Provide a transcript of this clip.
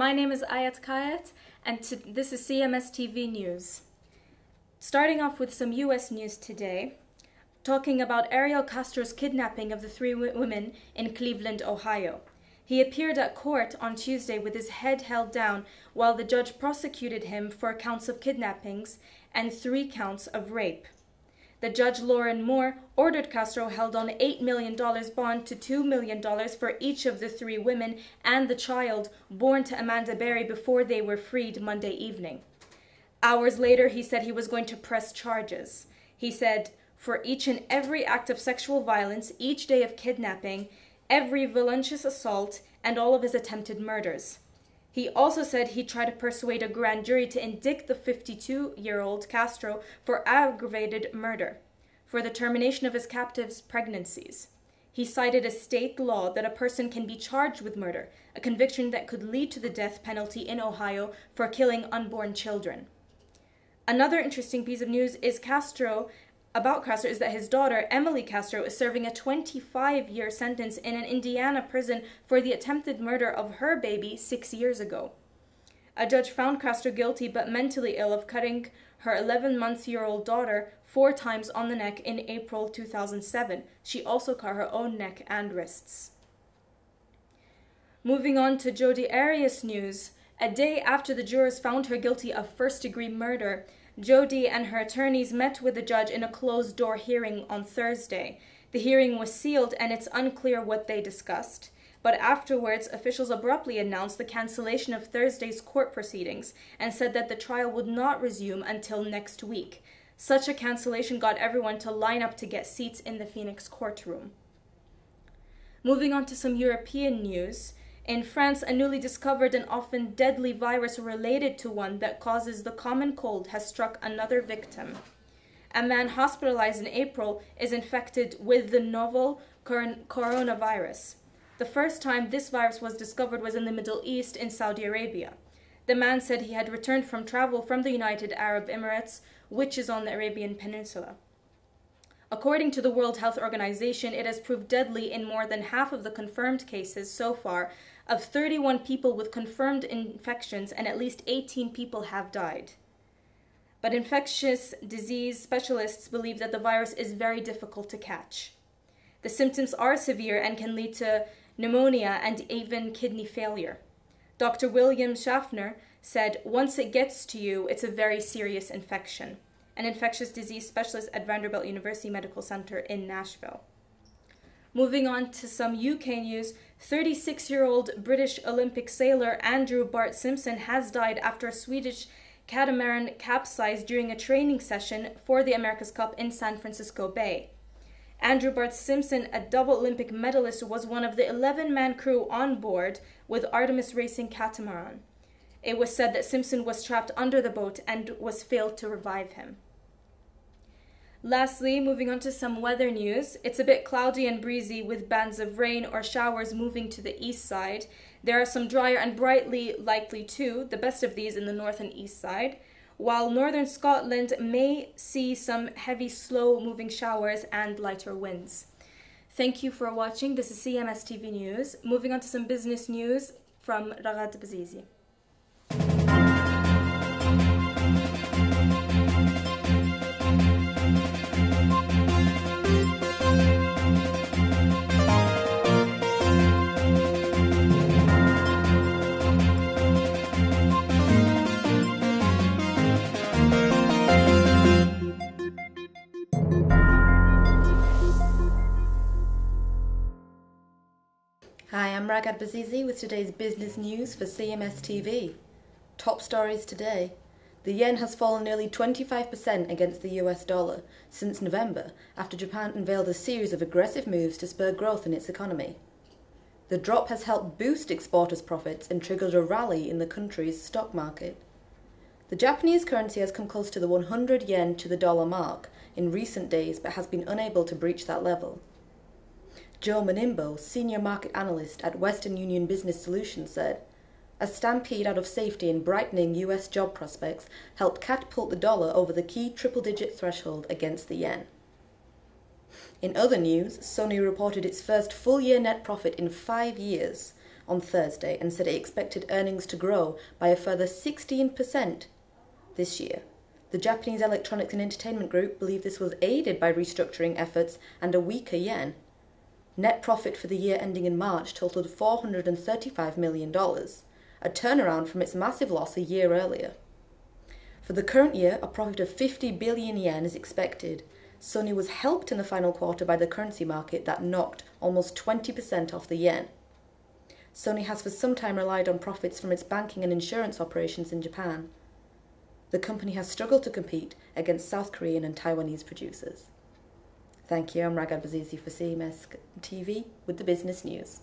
My name is Ayat Kayat, and this is CMS TV News. Starting off with some U.S. news today, talking about Ariel Castro's kidnapping of the three women in Cleveland, Ohio. He appeared at court on Tuesday with his head held down while the judge prosecuted him for counts of kidnappings and 3 counts of rape. The judge, Lauren Moore, ordered Castro held on $8 million bond to $2 million for each of the 3 women and the child born to Amanda Berry before they were freed Monday evening. Hours later, he said he was going to press charges. He said, for each and every act of sexual violence, each day of kidnapping, every violentious assault, and all of his attempted murders. He also said he'd try to persuade a grand jury to indict the 52-year-old Castro for aggravated murder, for the termination of his captives' pregnancies. He cited a state law that a person can be charged with murder, a conviction that could lead to the death penalty in Ohio for killing unborn children. Another interesting piece of news about Castro is that his daughter, Emily Castro, is serving a 25-year sentence in an Indiana prison for the attempted murder of her baby 6 years ago. A judge found Castro guilty but mentally ill of cutting her 11-month-old daughter 4 times on the neck in April 2007. She also cut her own neck and wrists. Moving on to Jodi Arias news. A day after the jurors found her guilty of first-degree murder, Jodi and her attorneys met with the judge in a closed-door hearing on Thursday. The hearing was sealed and it's unclear what they discussed. But afterwards, officials abruptly announced the cancellation of Thursday's court proceedings and said that the trial would not resume until next week. Such a cancellation got everyone to line up to get seats in the Phoenix courtroom. Moving on to some European news. In France, a newly discovered and often deadly virus related to one that causes the common cold has struck another victim. A man hospitalized in April is infected with the novel coronavirus. The first time this virus was discovered was in the Middle East in Saudi Arabia. The man said he had returned from travel from the United Arab Emirates, which is on the Arabian Peninsula. According to the World Health Organization, it has proved deadly in more than half of the confirmed cases so far of 31 people with confirmed infections, and at least 18 people have died. But infectious disease specialists believe that the virus is very difficult to catch. The symptoms are severe and can lead to pneumonia and even kidney failure. Dr. William Schaffner said, once it gets to you, it's a very serious infection. An infectious disease specialist at Vanderbilt University Medical Center in Nashville. Moving on to some UK news, 36-year-old British Olympic sailor Andrew Bart Simpson has died after a Swedish catamaran capsized during a training session for the America's Cup in San Francisco Bay. Andrew Bart Simpson, a double Olympic medalist, was one of the 11-man crew on board with Artemis Racing catamaran. It was said that Simpson was trapped under the boat and was failed to revive him. Lastly, moving on to some weather news. It's a bit cloudy and breezy with bands of rain or showers moving to the east side. There are some drier and brightly likely too, the best of these in the north and east side, while northern Scotland may see some heavy, slow-moving showers and lighter winds. Thank you for watching. This is CMS TV News. Moving on to some business news from Ragad Bazizi. Hi, I'm Ragad Bazizi with today's business news for CMS TV. Top stories today. The yen has fallen nearly 25% against the US dollar since November after Japan unveiled a series of aggressive moves to spur growth in its economy. The drop has helped boost exporters' profits and triggered a rally in the country's stock market. The Japanese currency has come close to the 100 yen to the dollar mark in recent days but has been unable to breach that level. Joe Menimbo, senior market analyst at Western Union Business Solutions, said, "A stampede out of safety and brightening US job prospects helped catapult the dollar over the key triple-digit threshold against the yen." In other news, Sony reported its first full-year net profit in 5 years on Thursday and said it expected earnings to grow by a further 16% this year. The Japanese Electronics and Entertainment Group believed this was aided by restructuring efforts and a weaker yen. Net profit for the year ending in March totaled $435 million, a turnaround from its massive loss a year earlier. For the current year, a profit of 50 billion yen is expected. Sony was helped in the final quarter by the currency market that knocked almost 20% off the yen. Sony has for some time relied on profits from its banking and insurance operations in Japan. The company has struggled to compete against South Korean and Taiwanese producers. Thank you, I'm Ragad Bazizi for CMS TV with the business news.